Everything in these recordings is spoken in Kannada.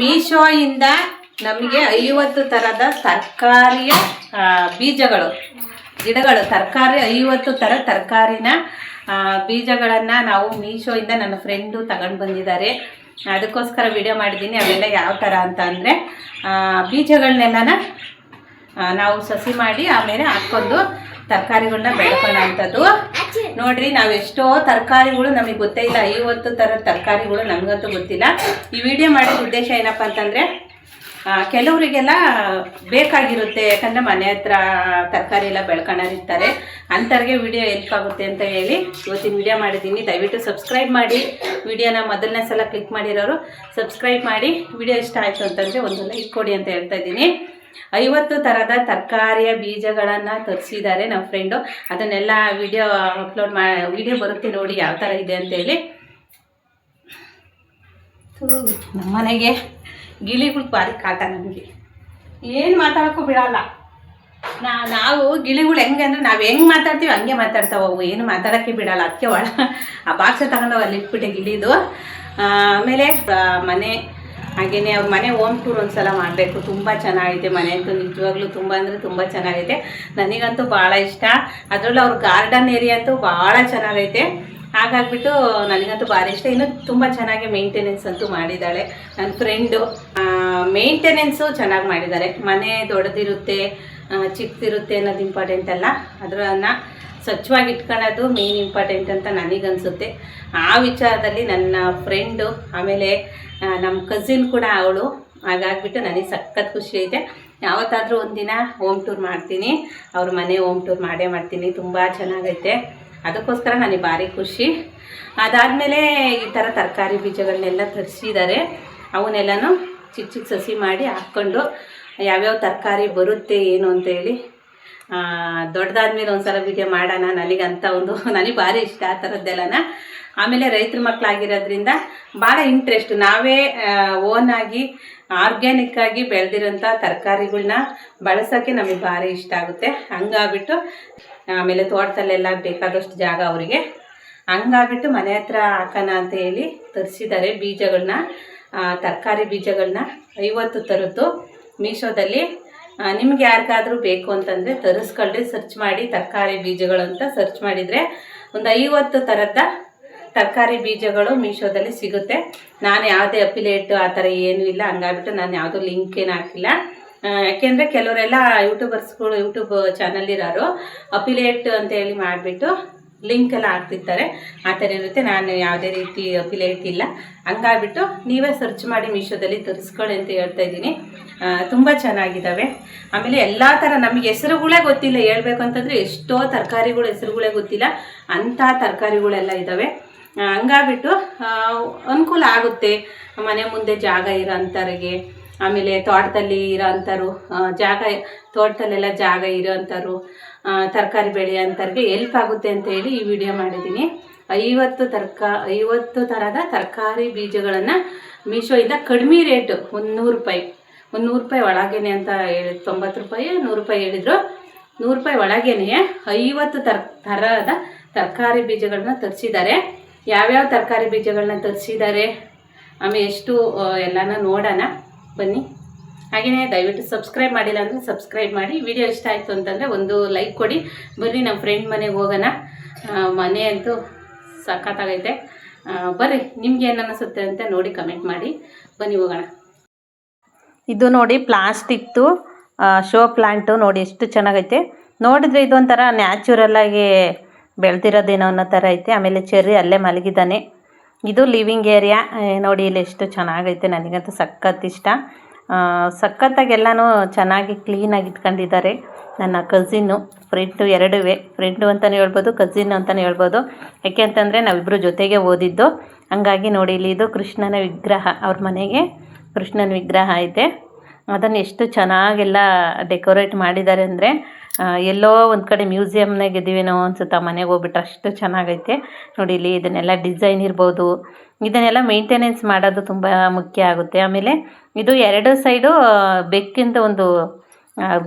ಮೀಶೋಯಿಂದ ನಮಗೆ 50 ಥರದ ತರಕಾರಿಯ ಬೀಜಗಳು ಗಿಡಗಳು ತರಕಾರಿ 50 ಥರ ತರಕಾರಿನ ಬೀಜಗಳನ್ನು ನಾವು ಮೀಶೋಯಿಂದ ನನ್ನ ಫ್ರೆಂಡು ತಗೊಂಡು ಬಂದಿದ್ದಾರೆ. ಅದಕ್ಕೋಸ್ಕರ ವಿಡಿಯೋ ಮಾಡಿದ್ದೀನಿ. ಅವೆಲ್ಲ ಯಾವ ಥರ ಅಂತ ಅಂದರೆ ಬೀಜಗಳನ್ನೆಲ್ಲ ನಾವು ಸಸಿ ಮಾಡಿ ಆಮೇಲೆ ಹಾಕ್ಕೊಂಡು ತರಕಾರಿಗಳನ್ನ ಬೆಳ್ಕೊಳ್ಳೋಂಥದ್ದು. ನೋಡ್ರಿ, ನಾವೆಷ್ಟೋ ತರಕಾರಿಗಳು ನಮಗೆ ಗೊತ್ತೇ ಇಲ್ಲ. 50 ಥರದ ತರಕಾರಿಗಳು ನಮಗಂತೂ ಗೊತ್ತಿಲ್ಲ. ಈ ವಿಡಿಯೋ ಮಾಡಿದ ಉದ್ದೇಶ ಏನಪ್ಪ ಅಂತಂದರೆ ಕೆಲವರಿಗೆಲ್ಲ ಬೇಕಾಗಿರುತ್ತೆ, ಯಾಕಂದರೆ ಮನೆ ಹತ್ರ ತರಕಾರಿ ಎಲ್ಲ ಬೆಳ್ಕೊಳ್ಳೋರಿರ್ತಾರೆ, ಅಂಥವ್ರಿಗೆ ವಿಡಿಯೋ ಹೆಲ್ಪ್ ಆಗುತ್ತೆ ಅಂತ ಹೇಳಿ ಇವತ್ತಿನ ವಿಡಿಯೋ ಮಾಡಿದ್ದೀನಿ. ದಯವಿಟ್ಟು ಸಬ್ಸ್ಕ್ರೈಬ್ ಮಾಡಿ. ವಿಡಿಯೋನ ಮೊದಲನೇ ಸಲ ಕ್ಲಿಕ್ ಮಾಡಿರೋರು ಸಬ್ಸ್ಕ್ರೈಬ್ ಮಾಡಿ. ವಿಡಿಯೋ ಇಷ್ಟ ಆಯಿತು ಅಂತಂದರೆ ಒಂದು ಲೈಕ್ ಕೊಡಿ ಅಂತ ಹೇಳ್ತಾ ಇದ್ದೀನಿ. 50 ಥರದ ತರಕಾರಿಯ ಬೀಜಗಳನ್ನು ತರಿಸಿದ್ದಾರೆ ನಮ್ಮ ಫ್ರೆಂಡು. ಅದನ್ನೆಲ್ಲ ವಿಡಿಯೋ ಅಪ್ಲೋಡ್ ವಿಡಿಯೋ ಬರುತ್ತೆ, ನೋಡಿ ಯಾವ ಥರ ಇದೆ ಅಂತೇಳಿ. ನಮ್ಮ ಮನೆಗೆ ಗಿಳಿಗಳು ಭಾರಿ ಕಾಟ, ನಮಗೆ ಏನು ಮಾತಾಡೋಕ್ಕೂ ಬಿಡಲ್ಲ. ನಾವು ಗಿಳಿಗಳು ಹೆಂಗೆ ಅಂದರೆ ನಾವು ಹೆಂಗೆ ಮಾತಾಡ್ತೀವಿ ಹಂಗೆ ಮಾತಾಡ್ತಾವೆ ಅವು, ಏನು ಮಾತಾಡೋಕ್ಕೆ ಬಿಡಲ್ಲ. ಅದಕ್ಕೆ ಆ ಬಾಕ್ಸ ತಗೊಂಡು ಅಲ್ಲಿ ಇಟ್ಬಿಟ್ಟೆ ಗಿಳಿದು. ಆಮೇಲೆ ಮನೆ ಹಾಗೆಯೇ ಅವ್ರ ಮನೆ ಹೋಮ್ ಟೂರ್ ಒಂದು ಸಲ ಮಾಡಬೇಕು. ತುಂಬ ಚೆನ್ನಾಗೈತೆ ಮನೆ ಅಂತೂ, ನಿಜವಾಗ್ಲೂ ತುಂಬ ಅಂದರೆ ತುಂಬ ಚೆನ್ನಾಗೈತೆ. ನನಗಂತೂ ಭಾಳ ಇಷ್ಟ. ಅದರಲ್ಲೂ ಅವ್ರ ಗಾರ್ಡನ್ ಏರಿಯಾ ಅಂತೂ ಭಾಳ ಚೆನ್ನಾಗೈತೆ. ಹಾಗಾಗ್ಬಿಟ್ಟು ನನಗಂತೂ ಭಾರಿ ಇಷ್ಟ. ಇನ್ನೂ ತುಂಬ ಚೆನ್ನಾಗಿ ಮೇಂಟೆನೆನ್ಸ್ ಅಂತೂ ಮಾಡಿದ್ದಾಳೆ ನನ್ನ ಫ್ರೆಂಡು. ಮೇಂಟೆನೆನ್ಸು ಚೆನ್ನಾಗಿ ಮಾಡಿದ್ದಾರೆ. ಮನೆ ದೊಡ್ಡದಿರುತ್ತೆ ಚಿಕ್ಕದಿರುತ್ತೆ ಅನ್ನೋದು ಇಂಪಾರ್ಟೆಂಟ್ ಅಲ್ಲ, ಅದನ್ನು ಸ್ವಚ್ಛವಾಗಿ ಇಟ್ಕೊಳ್ಳೋದು ಮೇನ್ ಇಂಪಾರ್ಟೆಂಟ್ ಅಂತ ನನಗನ್ಸುತ್ತೆ. ಆ ವಿಚಾರದಲ್ಲಿ ನನ್ನ ಫ್ರೆಂಡು ಆಮೇಲೆ ನಮ್ಮ ಕಸಿನ್ ಕೂಡ ಅವಳು. ಹಾಗಾಗ್ಬಿಟ್ಟು ನನಗೆ ಸಖತ್ ಖುಷಿ ಐತೆ. ಯಾವತ್ತಾದರೂ ಒಂದಿನ ಹೋಮ್ ಟೂರ್ ಮಾಡ್ತೀನಿ, ಅವ್ರ ಮನೆ ಹೋಮ್ ಟೂರ್ ಮಾಡೇ ಮಾಡ್ತೀನಿ. ತುಂಬ ಚೆನ್ನಾಗೈತೆ, ಅದಕ್ಕೋಸ್ಕರ ನನಗೆ ಭಾರಿ ಖುಷಿ. ಅದಾದಮೇಲೆ ಈ ಥರ ತರಕಾರಿ ಬೀಜಗಳನ್ನೆಲ್ಲ ತರಿಸಿದ್ದಾರೆ. ಅವನ್ನೆಲ್ಲನೂ ಚಿಕ್ಕ ಚಿಕ್ಕ ಸಸಿ ಮಾಡಿ ಹಾಕ್ಕೊಂಡು ಯಾವ್ಯಾವ ತರಕಾರಿ ಬರುತ್ತೆ ಏನು ಅಂತೇಳಿ ದೊಡ್ಡದಾದ್ಮೇಲೆ ಒಂದು ಸಲ ವಿಡಿಯೋ ಮಾಡೋಣ. ನನಗಂತ ನನಗೆ ಭಾರಿ ಇಷ್ಟ ಆ ಥರದ್ದೆಲ್ಲನ. ಆಮೇಲೆ ರೈತರ ಮಕ್ಕಳಾಗಿರೋದ್ರಿಂದ ಭಾಳ ಇಂಟ್ರೆಸ್ಟ್. ನಾವೇ ಓನಾಗಿ ಆರ್ಗ್ಯಾನಿಕ್ಕಾಗಿ ಬೆಳೆದಿರೋಂಥ ತರಕಾರಿಗಳನ್ನ ಬಳಸೋಕ್ಕೆ ನಮಗೆ ಭಾರಿ ಇಷ್ಟ ಆಗುತ್ತೆ. ಹಂಗಾಗ್ಬಿಟ್ಟು ಆಮೇಲೆ ತೋಟದಲ್ಲೆಲ್ಲ ಬೇಕಾದಷ್ಟು ಜಾಗ ಅವರಿಗೆ, ಹಂಗಾಗ್ಬಿಟ್ಟು ಮನೆ ಹತ್ರ ಹಾಕೋಣ ಅಂತ ಹೇಳಿ ತರಿಸಿದ್ದಾರೆ ಬೀಜಗಳನ್ನ, ತರಕಾರಿ ಬೀಜಗಳನ್ನ 50 ಥರದ್ದು ಮೀಶೋದಲ್ಲಿ. ನಿಮ್ಗೆ ಯಾರಿಗಾದರೂ ಬೇಕು ಅಂತಂದರೆ ತರಿಸ್ಕೊಳ್ರಿ. ಸರ್ಚ್ ಮಾಡಿ ತರಕಾರಿ ಬೀಜಗಳು ಅಂತ ಸರ್ಚ್ ಮಾಡಿದರೆ ಒಂದು 50 ಥರದ ತರಕಾರಿ ಬೀಜಗಳು ಮೀಶೋದಲ್ಲಿ ಸಿಗುತ್ತೆ. ನಾನು ಯಾವುದೇ ಅಫಿಲಿಯೇಟ್ ಆ ಥರ ಏನೂ ಇಲ್ಲ, ಹಂಗಾಗ್ಬಿಟ್ಟು ನಾನು ಯಾವುದೂ ಲಿಂಕ್ ಏನು ಹಾಕಿಲ್ಲ. ಯಾಕೆಂದರೆ ಕೆಲವರೆಲ್ಲ ಯೂಟ್ಯೂಬರ್ಸ್ಗಳು ಯೂಟ್ಯೂಬ್ ಚಾನಲ್ ಇರೋರು ಅಫಿಲಿಯೇಟ್ ಅಂತ ಹೇಳಿ ಮಾಡಿಬಿಟ್ಟು ಲಿಂಕ್ ಎಲ್ಲ ಹಾಕ್ತಿರ್ತಾರೆ. ಆ ಥರ ಇರುತ್ತೆ. ನಾನು ಯಾವುದೇ ರೀತಿ ಅಫಿಲಿಯೇಟ್ ಇಲ್ಲ, ಹಂಗಾಗ್ಬಿಟ್ಟು ನೀವೇ ಸರ್ಚ್ ಮಾಡಿ ಮೀಶೋದಲ್ಲಿ ತರಿಸ್ಕೊಳ್ಳಿ ಅಂತ ಹೇಳ್ತಾ ಇದ್ದೀನಿ. ತುಂಬ ಚೆನ್ನಾಗಿದ್ದಾವೆ. ಆಮೇಲೆ ಎಲ್ಲ ಥರ ನಮಗೆ ಹೆಸರುಗಳೇ ಗೊತ್ತಿಲ್ಲ, ಹೇಳ್ಬೇಕು ಅಂತಂದರೆ ಎಷ್ಟೋ ತರಕಾರಿಗಳು ಹೆಸರುಗಳೇ ಗೊತ್ತಿಲ್ಲ, ಅಂಥ ತರಕಾರಿಗಳೆಲ್ಲ ಇದ್ದಾವೆ. ಹಂಗಾಗ್ಬಿಟ್ಟು ಅನುಕೂಲ ಆಗುತ್ತೆ ಮನೆ ಮುಂದೆ ಜಾಗ ಇರೋ ಅಂಥವ್ರಿಗೆ. ಆಮೇಲೆ ತೋಟದಲ್ಲಿ ಇರೋ ಅಂಥವ್ರು ತೋಟದಲ್ಲೆಲ್ಲ ಜಾಗ ಇರೋ ಅಂಥವ್ರು ತರಕಾರಿ ಬೆಳೆಯೋ ಅಂಥವ್ರಿಗೆ ಹೆಲ್ಪ್ ಆಗುತ್ತೆ ಅಂತ ಹೇಳಿ ಈ ವಿಡಿಯೋ ಮಾಡಿದ್ದೀನಿ. 50 ಥರದ ತರಕಾರಿ ಬೀಜಗಳನ್ನು ಮೀಶೋಯಿಂದ ಕಡಿಮೆ ರೇಟು, 100 ರೂಪಾಯಿ, 100 ರೂಪಾಯಿ ಒಳಗೇನೆ ಅಂತ ಹೇಳಿ 90 ರೂಪಾಯಿ 100 ರೂಪಾಯಿ ಹೇಳಿದರು. 100 ರೂಪಾಯಿ ಒಳಗೇನೆ 50 ಥರದ ತರಕಾರಿ ಬೀಜಗಳನ್ನ ತರಿಸಿದ್ದಾರೆ. ಯಾವ್ಯಾವ ತರಕಾರಿ ಬೀಜಗಳನ್ನ ತರಿಸಿದ್ದಾರೆ ಆಮೇಲೆ ಎಷ್ಟು ಎಲ್ಲನ ನೋಡೋಣ ಬನ್ನಿ. ಹಾಗೆಯೇ ದಯವಿಟ್ಟು ಸಬ್ಸ್ಕ್ರೈಬ್ ಮಾಡಿಲ್ಲ ಅಂದರೆ ಸಬ್ಸ್ಕ್ರೈಬ್ ಮಾಡಿ. ವಿಡಿಯೋ ಇಷ್ಟ ಆಯಿತು ಅಂತಂದರೆ ಒಂದು ಲೈಕ್ ಕೊಡಿ. ಬರ್ರಿ ನಮ್ಮ ಫ್ರೆಂಡ್ ಮನೆಗೆ ಹೋಗೋಣ. ಮನೆ ಅಂತೂ ಸಖತ್ತಾಗೈತೆ. ಬರ್ರಿ, ನಿಮ್ಗೆ ಏನು ಅನ್ನಿಸುತ್ತೆ ಅಂತ ನೋಡಿ ಕಮೆಂಟ್ ಮಾಡಿ. ಬನ್ನಿ ಹೋಗೋಣ. ಇದು ನೋಡಿ ಪ್ಲಾಸ್ಟಿಕ್ದು ಶೋ ಪ್ಲಾಂಟು ನೋಡಿ ಎಷ್ಟು ಚೆನ್ನಾಗೈತೆ. ನೋಡಿದರೆ ಇದೊಂಥರ ನ್ಯಾಚುರಲ್ಲಾಗಿ ಬೆಳೆದಿರೋದೇನೋ ಅನ್ನೋ ಥರ ಐತೆ. ಆಮೇಲೆ ಚೆರ್ರಿ ಅಲ್ಲೇ ಮಲಗಿದ್ದಾನೆ. ಇದು ಲಿವಿಂಗ್ ಏರಿಯಾ ನೋಡಿ, ಇಲ್ಲಿ ಎಷ್ಟು ಚೆನ್ನಾಗೈತೆ. ನನಗಂತೂ ಸಖತ್ ಇಷ್ಟ. ಸಖತ್ತಾಗೆಲ್ಲನೂ ಚೆನ್ನಾಗಿ ಕ್ಲೀನಾಗಿ ಇಟ್ಕೊಂಡಿದ್ದಾರೆ. ನನ್ನ ಕಝಿನ್ನು ಫ್ರೆಂಡು ಎರಡುವೇ, ಫ್ರೆಂಡು ಅಂತಲೇ ಹೇಳ್ಬೋದು, ಕಝಿನ್ ಅಂತಲೇ ಹೇಳ್ಬೋದು. ಯಾಕೆ ಅಂತಂದರೆ ನಾವಿಬ್ಬರು ಜೊತೆಗೆ ಓದಿದ್ದು. ಹಂಗಾಗಿ ನೋಡಿ, ಇಲ್ಲಿ ಇದು ಕೃಷ್ಣನ ವಿಗ್ರಹ, ಅವ್ರ ಮನೆಗೆ ಕೃಷ್ಣನ ವಿಗ್ರಹ ಐತೆ. ಅದನ್ನು ಎಷ್ಟು ಚೆನ್ನಾಗೆಲ್ಲ ಡೆಕೋರೇಟ್ ಮಾಡಿದ್ದಾರೆ ಅಂದರೆ ಎಲ್ಲೋ ಒಂದು ಕಡೆ ಮ್ಯೂಸಿಯಮ್ನಾಗ ಇದ್ದೀವೇನೋ ಅನ್ಸುತ್ತೆ. ಮನೆಗೆ ಹೋಗ್ಬಿಟ್ರೆ ಅಷ್ಟು ಚೆನ್ನಾಗೈತೆ ನೋಡಿ. ಇಲ್ಲಿ ಇದನ್ನೆಲ್ಲ ಡಿಸೈನ್ ಇರ್ಬೋದು, ಇದನ್ನೆಲ್ಲ ಮೇಂಟೆನೆನ್ಸ್ ಮಾಡೋದು ತುಂಬ ಮುಖ್ಯ ಆಗುತ್ತೆ. ಆಮೇಲೆ ಇದು 2 ಸೈಡು ಬೆಕ್ಕಿಂದ ಒಂದು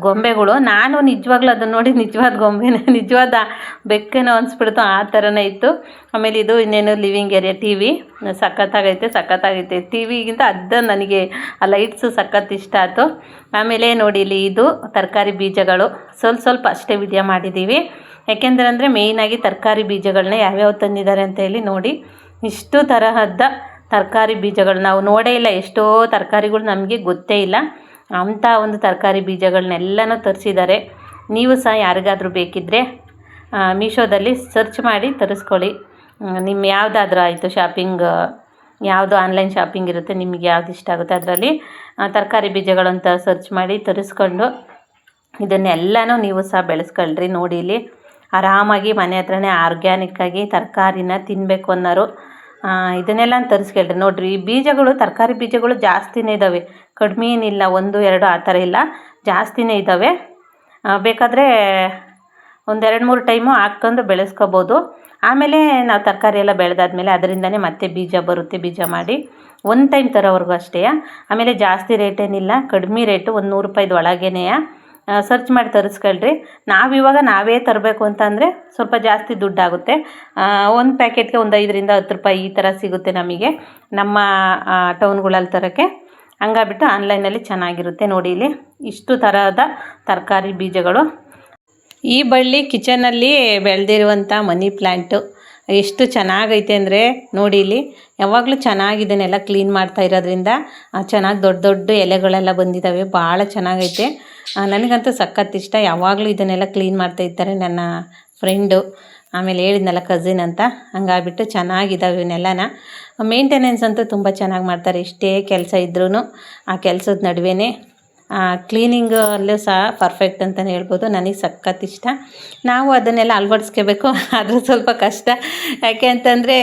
ಗೊಂಬೆಗಳು. ನಾನು ನಿಜವಾಗ್ಲೂ ಅದನ್ನು ನೋಡಿ ನಿಜವಾದ ಗೊಂಬೆನೇ, ನಿಜವಾದ ಬೆಕ್ಕೇನೋ ಅನಿಸ್ಬಿಡ್ತು, ಆ ಥರನೇ ಇತ್ತು. ಆಮೇಲೆ ಇದು ಇನ್ನೇನು ಲಿವಿಂಗ್ ಏರಿಯಾ ಟಿ ವಿ ಸಖತ್ತಾಗೈತೆ. ಟಿ ವಿಗಿಂತ ಅದು ನನಗೆ ಆ ಲೈಟ್ಸು ಸಖತ್ ಇಷ್ಟ ಆಯಿತು. ಆಮೇಲೆ ನೋಡಿ ಇಲ್ಲಿ ಇದು ತರಕಾರಿ ಬೀಜಗಳು ಸ್ವಲ್ಪ ಅಷ್ಟೇ ವಿಡಿಯೋ ಮಾಡಿದ್ದೀವಿ. ಯಾಕೆಂದ್ರೆ ಮೇಯ್ನಾಗಿ ತರಕಾರಿ ಬೀಜಗಳನ್ನ ಯಾವ್ಯಾವ ತಂದಿದ್ದಾರೆ ಅಂತ ಹೇಳಿ ನೋಡಿ. ಇಷ್ಟು ತರಹದ ತರಕಾರಿ ಬೀಜಗಳು ನಾವು ನೋಡೇ ಇಲ್ಲ, ಎಷ್ಟೋ ತರಕಾರಿಗಳು ನಮಗೆ ಗೊತ್ತೇ ಇಲ್ಲ. ಅಂಥ ಒಂದು ತರಕಾರಿ ಬೀಜಗಳನ್ನೆಲ್ಲನೂ ತರಿಸಿದ್ದಾರೆ. ನೀವು ಸಹ ಯಾರಿಗಾದರೂ ಬೇಕಿದ್ದರೆ ಮೀಶೋದಲ್ಲಿ ಸರ್ಚ್ ಮಾಡಿ ತರಿಸ್ಕೊಳ್ಳಿ. ನಿಮ್ಮ ಯಾವುದಾದ್ರೂ ಆಯಿತು ಶಾಪಿಂಗ್, ಯಾವುದು ಆನ್ಲೈನ್ ಶಾಪಿಂಗ್ ಇರುತ್ತೆ, ನಿಮಗೆ ಯಾವ್ದು ಇಷ್ಟ ಆಗುತ್ತೆ ಅದರಲ್ಲಿ ತರಕಾರಿ ಬೀಜಗಳಂತ ಸರ್ಚ್ ಮಾಡಿ ತರಿಸ್ಕೊಂಡು ಇದನ್ನೆಲ್ಲನೂ ನೀವು ಸಹ ಬೆಳೆಸ್ಕೊಳ್ರಿ. ನೋಡಿ ಇಲ್ಲಿ ಆರಾಮಾಗಿ ಮನೆ ಹತ್ರನೇ ಆರ್ಗ್ಯಾನಿಕ್ಕಾಗಿ ತರಕಾರಿನ ತಿನ್ನಬೇಕು ಅನ್ನೋರು ಇದನ್ನೆಲ್ಲ ತರಿಸ್ಕೊಳ್ರಿ. ನೋಡಿರಿ ಈ ಬೀಜಗಳು, ತರಕಾರಿ ಬೀಜಗಳು ಜಾಸ್ತಿನೇ ಇದ್ದಾವೆ, ಕಡಿಮೆ ಏನಿಲ್ಲ, 1-2 ಆ ಥರ ಇಲ್ಲ, ಜಾಸ್ತಿನೇ ಇದ್ದಾವೆ. ಬೇಕಾದರೆ 1-2-3 ಟೈಮು ಹಾಕ್ಕೊಂಡು ಬೆಳೆಸ್ಕೋಬೋದು. ಆಮೇಲೆ ನಾವು ತರಕಾರಿ ಎಲ್ಲ ಬೆಳೆದಾದ್ಮೇಲೆ ಅದರಿಂದನೇ ಮತ್ತೆ ಬೀಜ ಬರುತ್ತೆ, ಬೀಜ ಮಾಡಿ 1 ಟೈಮ್ ತರೋವರೆಗೂ ಅಷ್ಟೇ. ಆಮೇಲೆ ಜಾಸ್ತಿ ರೇಟ್ ಏನಿಲ್ಲ, ಕಡಿಮೆ ರೇಟು, 100 ರೂಪಾಯಿದು ಒಳಗೇನೆ. ಸರ್ಚ್ ಮಾಡಿ ತರಿಸ್ಕೊಳ್ರಿ. ನಾವೇ ತರಬೇಕು ಅಂತಂದರೆ ಸ್ವಲ್ಪ ಜಾಸ್ತಿ ದುಡ್ಡಾಗುತ್ತೆ. ಒಂದು ಪ್ಯಾಕೆಟ್ಗೆ ಒಂದು 5-10 ರೂಪಾಯಿ ಈ ಥರ ಸಿಗುತ್ತೆ ನಮಗೆ ನಮ್ಮ ಟೌನ್ಗಳಲ್ಲಿ ತರೋಕ್ಕೆ. ಹಂಗಾಗ್ಬಿಟ್ಟು ಆನ್ಲೈನಲ್ಲಿ ಚೆನ್ನಾಗಿರುತ್ತೆ. ನೋಡಿ ಇಲ್ಲಿ ಇಷ್ಟು ಥರದ ತರಕಾರಿ ಬೀಜಗಳು. ಈ ಬಳ್ಳಿ ಕಿಚನಲ್ಲಿ ಬೆಳೆದಿರುವಂಥ ಮನಿ ಪ್ಲ್ಯಾಂಟು ಎಷ್ಟು ಚೆನ್ನಾಗೈತೆ ಅಂದರೆ ನೋಡಿ ಇಲ್ಲಿ ಯಾವಾಗಲೂ ಚೆನ್ನಾಗಿದೆನೆಲ್ಲ ಕ್ಲೀನ್ ಮಾಡ್ತಾ ಇರೋದ್ರಿಂದ ಚೆನ್ನಾಗಿ ದೊಡ್ಡ ಎಲೆಗಳೆಲ್ಲ ಬಂದಿದ್ದಾವೆ, ಭಾಳ ಚೆನ್ನಾಗೈತೆ. ನನಗಂತೂ ಸಖತ್ ಇಷ್ಟ. ಯಾವಾಗಲೂ ಇದನ್ನೆಲ್ಲ ಕ್ಲೀನ್ ಮಾಡ್ತಾ ಇರ್ತಾರೆ ನನ್ನ ಫ್ರೆಂಡು, ಆಮೇಲೆ ಹೇಳಿದ್ನಲ್ಲ ಕಸಿನ್ ಅಂತ. ಹಂಗಾಗ್ಬಿಟ್ಟು ಚೆನ್ನಾಗಿದ್ದಾವೆ ಇವನ್ನೆಲ್ಲನ. ಮೇಂಟೆನೆನ್ಸ್ ಅಂತೂ ತುಂಬ ಚೆನ್ನಾಗಿ ಮಾಡ್ತಾರೆ. ಇಷ್ಟೇ ಕೆಲಸ ಇದ್ರೂ ಆ ಕೆಲಸದ ನಡುವೆ ಕ್ಲೀನಿಂಗ್ ಅಲ್ಲೂ ಸಹ ಪರ್ಫೆಕ್ಟ್ ಅಂತಲೇ ಹೇಳ್ಬೋದು. ನನಗೆ ಸಖತ್ ಇಷ್ಟ. ನಾವು ಅದನ್ನೆಲ್ಲ ಅಳವಡಿಸ್ಕೋಬೇಕು, ಆದರೆ ಸ್ವಲ್ಪ ಕಷ್ಟ. ಯಾಕೆ ಅಂತಂದರೆ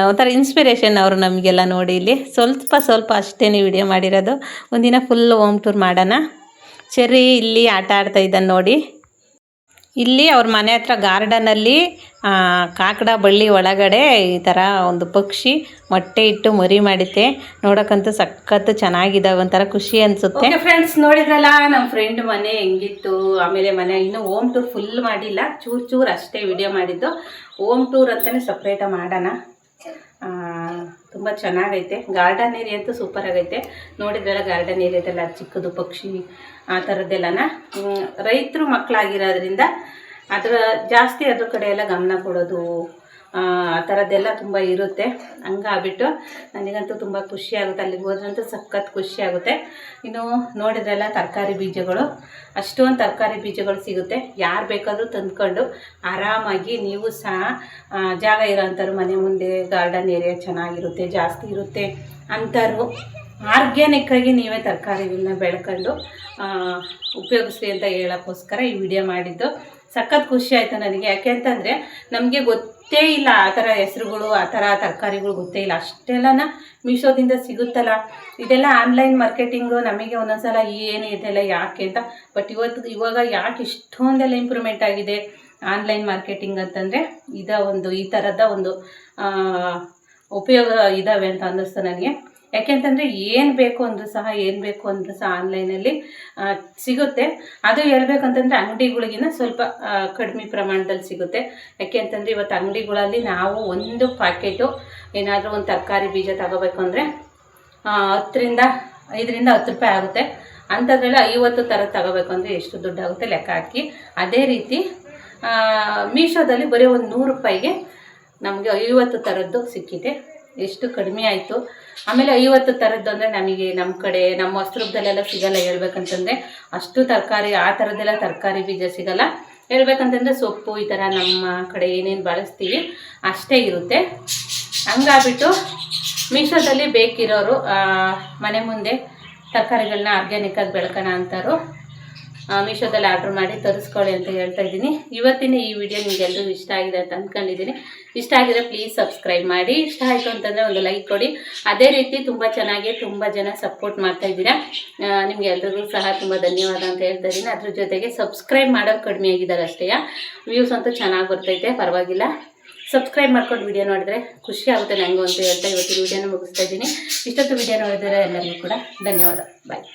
ಒಂಥರ ಇನ್ಸ್ಪಿರೇಷನ್ ಅವರು ನಮಗೆಲ್ಲ. ನೋಡಿ ಇಲ್ಲಿ ಸ್ವಲ್ಪ ಅಷ್ಟೇ ವಿಡಿಯೋ ಮಾಡಿರೋದು. ಒಂದಿನ ಫುಲ್ ಹೋಮ್ ಟೂರ್ ಮಾಡೋಣ. ಚೆರ್ರಿ ಇಲ್ಲಿ ಆಟ ಆಡ್ತಾ ಇದ್ದಾನೆ ನೋಡಿ. ಇಲ್ಲಿ ಅವ್ರ ಮನೆ ಹತ್ರ ಗಾರ್ಡನಲ್ಲಿ ಕಾಕಡ ಬಳ್ಳಿ ಒಳಗಡೆ ಈ ಥರ ಒಂದು ಪಕ್ಷಿ ಮೊಟ್ಟೆ ಇಟ್ಟು ಮರಿ ಮಾಡಿತ್ತೆ. ನೋಡೋಕ್ಕಂತೂ ಸಖತ್ತು ಚೆನ್ನಾಗಿದ್ದಾವೆ, ಒಂಥರ ಖುಷಿ ಅನಿಸುತ್ತೆ. ಫ್ರೆಂಡ್ಸ್ ನೋಡಿದ್ರಲ್ಲ ನಮ್ಮ ಫ್ರೆಂಡ್ ಮನೆ ಹೆಂಗಿತ್ತು. ಆಮೇಲೆ ಮನೆ ಇನ್ನೂ ಹೋಮ್ ಟೂರ್ ಫುಲ್ ಮಾಡಿಲ್ಲ, ಚೂರು ಅಷ್ಟೇ ವಿಡಿಯೋ ಮಾಡಿದ್ದು. ಹೋಮ್ ಟೂರ್ ಅಂತಲೇ ಸಪ್ರೇಟಾಗಿ ಮಾಡೋಣ. ತುಂಬ ಚೆನ್ನಾಗೈತೆ. ಗಾರ್ಡನ್ ಏರಿಯಾ ಅಂತೂ ಸೂಪರ್ ಆಗೈತೆ. ನೋಡಿದ್ರಲ್ಲ ಗಾರ್ಡನ್ ಏರಿಯಾದೆಲ್ಲ ಚಿಕ್ಕದು ಪಕ್ಷಿ ಆ ಥರದ್ದೆಲ್ಲನ ರೈತರು ಮಕ್ಕಳಾಗಿರೋದ್ರಿಂದ ಜಾಸ್ತಿ ಅದ್ರ ಕಡೆ ಎಲ್ಲ ಗಮನ ಕೊಡೋದು ಆ ಥರದ್ದೆಲ್ಲ ತುಂಬ ಇರುತ್ತೆ. ಹಂಗಾಗ್ಬಿಟ್ಟು ನನಗಂತೂ ತುಂಬ ಖುಷಿ ಆಗುತ್ತೆ. ಅಲ್ಲಿಗೆ ಹೋದ್ರಂತೂ ಸಖತ್ ಖುಷಿ ಆಗುತ್ತೆ. ಇನ್ನು ನೋಡಿದ್ರಲ್ಲ ತರಕಾರಿ ಬೀಜಗಳು, ಅಷ್ಟೊಂದು ತರಕಾರಿ ಬೀಜಗಳು ಸಿಗುತ್ತೆ. ಯಾರು ಬೇಕಾದರೂ ತಂದ್ಕೊಂಡು ಆರಾಮಾಗಿ ನೀವು ಸಹ ಜಾಗ ಇರೋಂಥವ್ರು ಮನೆ ಮುಂದೆ ಗಾರ್ಡನ್ ಏರಿಯಾ ಚೆನ್ನಾಗಿರುತ್ತೆ, ಜಾಸ್ತಿ ಇರುತ್ತೆ ಅಂಥವ್ರು ಆರ್ಗ್ಯಾನಿಕ್ಕಾಗಿ ನೀವೇ ತರಕಾರಿಗಳನ್ನ ಬೆಳ್ಕೊಂಡು ಉಪಯೋಗಿಸ್ರಿ ಅಂತ ಹೇಳೋಕ್ಕೋಸ್ಕರ ಈ ವಿಡಿಯೋ ಮಾಡಿದ್ದು. ಸಖತ್ ಖುಷಿ ಆಯಿತು ನನಗೆ. ಯಾಕೆ ಅಂತಂದರೆ ನಮಗೆ ಗೊತ್ತೇ ಇಲ್ಲ ಆ ಥರ ಹೆಸ್ರುಗಳು, ಆ ಥರ ತರಕಾರಿಗಳು ಗೊತ್ತೇ ಇಲ್ಲ. ಅಷ್ಟೆಲ್ಲನ ಮೀಶೋದಿಂದ ಸಿಗುತ್ತಲ್ಲ. ಇದೆಲ್ಲ ಆನ್ಲೈನ್ ಮಾರ್ಕೆಟಿಂಗು ನಮಗೆ ಒಂದೊಂದ್ಸಲ ಏನು ಇದೆಲ್ಲ ಯಾಕೆ ಅಂತ. ಬಟ್ ಇವಾಗ ಯಾಕೆ ಇಷ್ಟೊಂದೆಲ್ಲ ಇಂಪ್ರೂವ್ಮೆಂಟ್ ಆಗಿದೆ ಆನ್ಲೈನ್ ಮಾರ್ಕೆಟಿಂಗ್ ಅಂತಂದರೆ ಈ ಥರದ ಒಂದು ಉಪಯೋಗ ಇದ್ದಾವೆ ಅಂತ ಅನ್ನಿಸ್ತು ನನಗೆ. ಯಾಕೆಂತಂದರೆ ಏನು ಬೇಕು ಅಂದರೂ ಸಹ ಆನ್ಲೈನಲ್ಲಿ ಸಿಗುತ್ತೆ. ಅದು ಹೇಳ್ಬೇಕಂತಂದರೆ ಅಂಗಡಿಗಳಿಗಿನ ಸ್ವಲ್ಪ ಕಡಿಮೆ ಪ್ರಮಾಣದಲ್ಲಿ ಸಿಗುತ್ತೆ. ಯಾಕೆ ಅಂತಂದರೆ ಇವತ್ತು ಅಂಗಡಿಗಳಲ್ಲಿ ನಾವು ಒಂದು ಪ್ಯಾಕೆಟು ಏನಾದರೂ ಒಂದು ತರಕಾರಿ ಬೀಜ ತಗೋಬೇಕು ಅಂದರೆ 5-10 ರೂಪಾಯಿ ಆಗುತ್ತೆ. ಅಂಥದ್ರೆಲ್ಲ 50 ಥರದ್ದು ತಗೋಬೇಕು ಅಂದರೆ ಎಷ್ಟು ದುಡ್ಡಾಗುತ್ತೆ ಲೆಕ್ಕ ಹಾಕಿ. ಅದೇ ರೀತಿ ಮೀಶೋದಲ್ಲಿ ಬರೀ ಒಂದು 100 ರೂಪಾಯಿಗೆ ನಮಗೆ 50 ಥರದ್ದು ಸಿಕ್ಕಿದೆ. ಎಷ್ಟು ಕಡಿಮೆ ಆಯಿತು. ಆಮೇಲೆ 50 ಥರದ್ದು ಅಂದರೆ ನಮಗೆ ನಮ್ಮ ಕಡೆ ನಮ್ಮ ವಸ್ತ್ರದಲ್ಲೆಲ್ಲ ಸಿಗಲ್ಲ. ಹೇಳ್ಬೇಕಂತಂದರೆ ಅಷ್ಟು ತರಕಾರಿ ಆ ಥರದ್ದೆಲ್ಲ ತರಕಾರಿ ಬೀಜ ಸಿಗಲ್ಲ. ಹೇಳ್ಬೇಕಂತಂದರೆ ಸೊಪ್ಪು ಈ ಥರ ನಮ್ಮ ಕಡೆ ಏನೇನು ಬಳಸ್ತೀವಿ ಅಷ್ಟೇ ಇರುತ್ತೆ. ಹಂಗಾಗ್ಬಿಟ್ಟು ಮೀಶೋದಲ್ಲಿ ಬೇಕಿರೋರು ಮನೆ ಮುಂದೆ ತರಕಾರಿಗಳನ್ನ ಆರ್ಗ್ಯಾನಿಕ್ಕಾಗಿ ಬೆಳ್ಕೋಣ ಅಂತಾರು ಮೀಶೋದಲ್ಲಿ ಆರ್ಡ್ರ್ ಮಾಡಿ ತರಿಸ್ಕೊಳ್ಳಿ ಅಂತ ಹೇಳ್ತಾ ಇದ್ದೀನಿ. ಇವತ್ತಿನ ಈ ವಿಡಿಯೋ ನಿಮಗೆಲ್ಲರೂ ಇಷ್ಟ ಆಗಿದೆ ಅಂತ ಅಂದ್ಕೊಂಡಿದ್ದೀನಿ. ಇಷ್ಟ ಆಗಿದ್ರೆ ಪ್ಲೀಸ್ ಸಬ್ಸ್ಕ್ರೈಬ್ ಮಾಡಿ. ಇಷ್ಟ ಆಯಿತು ಅಂತಂದರೆ ಒಂದು ಲೈಕ್ ಕೊಡಿ. ಅದೇ ರೀತಿ ತುಂಬ ಚೆನ್ನಾಗಿ ತುಂಬ ಜನ ಸಪೋರ್ಟ್ ಮಾಡ್ತಾಯಿದ್ದೀರಾ. ನಿಮಗೆ ಎಲ್ರಿಗೂ ಸಹ ತುಂಬ ಧನ್ಯವಾದ ಅಂತ ಹೇಳ್ತಾ ಇದ್ದೀನಿ. ಅದ್ರ ಜೊತೆಗೆ ಸಬ್ಸ್ಕ್ರೈಬ್ ಮಾಡೋದು ಕಡಿಮೆ ಆಗಿದ್ದಾರೆ ಅಷ್ಟೇ. ವ್ಯೂಸ್ ಅಂತೂ ಚೆನ್ನಾಗಿ ಬರ್ತೈತೆ, ಪರವಾಗಿಲ್ಲ. ಸಬ್ಸ್ಕ್ರೈಬ್ ಮಾಡ್ಕೊಂಡು ವಿಡಿಯೋ ನೋಡಿದ್ರೆ ಖುಷಿ ಆಗುತ್ತೆ ನನಗೂ ಅಂತ ಹೇಳ್ತಾ ಇವತ್ತಿನ ವಿಡಿಯೋನ ಮುಗಿಸ್ತಾ ಇದ್ದೀನಿ. ಇಷ್ಟೊತ್ತು ವಿಡಿಯೋ ನೋಡಿದರೆ ಎಲ್ಲರಿಗೂ ಕೂಡ ಧನ್ಯವಾದ. ಬಾಯ್.